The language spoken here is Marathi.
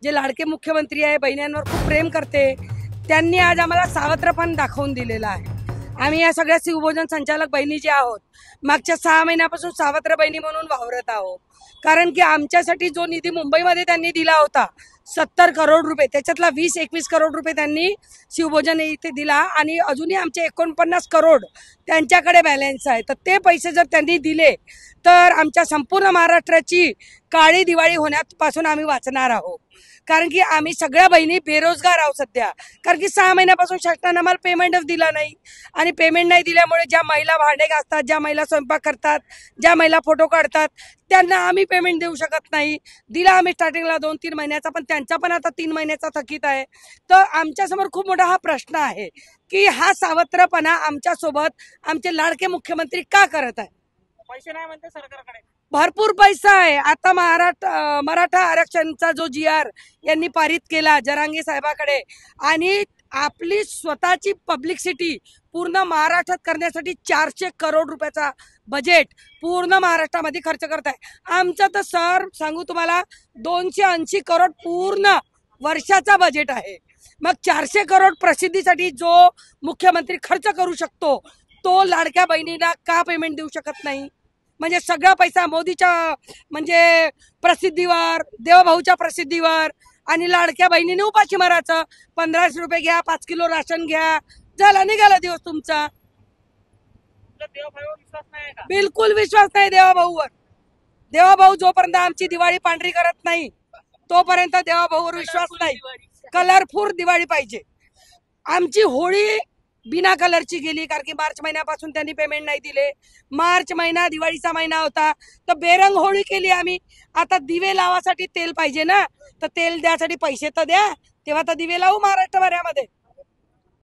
जे लाडके मुख्यमंत्री आहे, बहिणींवर खूप प्रेम करते, त्यांनी आज आम्हाला सावत्रपण दाखवून दिलेला आहे। आम्ही या सगळ्या शिवभोजन संचालक बहिणी जे आहोत, मागच्या 6 महिन्यापासून सावत्र बहिणी म्हणून वावरत आहोत। कारण की आमच्यासाठी जो निधी मुंबईमध्ये त्यांनी दिला होता 70 करोड रुपये, त्याच्यातला 20-21 करोड रुपये त्यांनी शिवभोजन इथे दिला आणि अजूनही आमचे 49 करोड त्यांच्याकडे बॅलन्स आहे। तर ते पैसे जर त्यांनी दिले तर आमच्या संपूर्ण महाराष्ट्राची काळी दिवाळी होण्यापासून आम्ही वाचणार आहोत। कारण की आम्ही सगळ्या बहिणी बेरोजगार आहोत सध्या, कारण की 6 महिन्यापासून शासनाने आम्हाला पेमेंटच दिला नाही आणि पेमेंट नाही दिल्यामुळे ज्या महिला भांडे घासतात, ज्या महिला स्वयंपाक करतात, ज्या महिला फोटो काढतात, त्यांना आम्ही पेमेंट देऊ शकत नाही। दिला आम्ही स्टार्टिंगला 2-3 महिन्याचा, पण त्यांचा पण आता 3 महिन्याचा थकीत आहे। तर आमच्यासमोर खूप मोठा हा प्रश्न आहे की हा सावत्रपणा आमच्यासोबत आमचे लाडके मुख्यमंत्री का करत आहे? पैसे नाही म्हणते सरकारकडे, भरपूर पैसा आहे। आता मराठा आरक्षणचा जो GR यांनी पारित केला जरांगे साहेबाकडे, आणि आपली स्वतःची पब्लिसिटी पूर्ण महाराष्ट्रात करण्यासाठी 400 करोड रुपयाचा बजेट पूर्ण महाराष्ट्रामध्ये खर्च करत आहे। आमचं तर सर सांगू तुम्हाला 280 करोड पूर्ण वर्षाचा बजेट आहे। मग 400 करोड प्रसिद्धीसाठी जो मुख्यमंत्री खर्च करू शकतो, तो लाडक्या बहिणीला का पेमेंट देऊ शकत नाही? म्हणजे सगळा पैसा मोदीच्या म्हणजे प्रसिद्धीवर, देवभाऊच्या प्रसिद्धीवर, आणि लाडक्या बहिणीने उपाशी मारायचं। 1500 रुपये घ्या, 5 किलो राशन घ्या, झाला निघाला दिवस तुमचा। देवभाऊवर विश्वास नाही का? बिलकुल विश्वास नाही देवाभाऊवर। देवाभाऊ जोपर्यंत आमची दिवाळी पांढरी करत नाही तोपर्यंत देवाभाऊवर विश्वास नाही। कलरफुल दिवाळी पाहिजे। आमची होळी बिना कलरची गेली, कारण की मार्च महिन्यापासून त्यांनी पेमेंट नाही दिले। मार्च महिना दिवाळीचा महिना होता, तर बेरंग होळी केली आम्ही। आता दिवे लावासाठी तेल पाहिजे ना, तर तेल द्यासाठी पैसे तर द्या, तेव्हा तर दिवे लावू महाराष्ट्रभरामध्ये।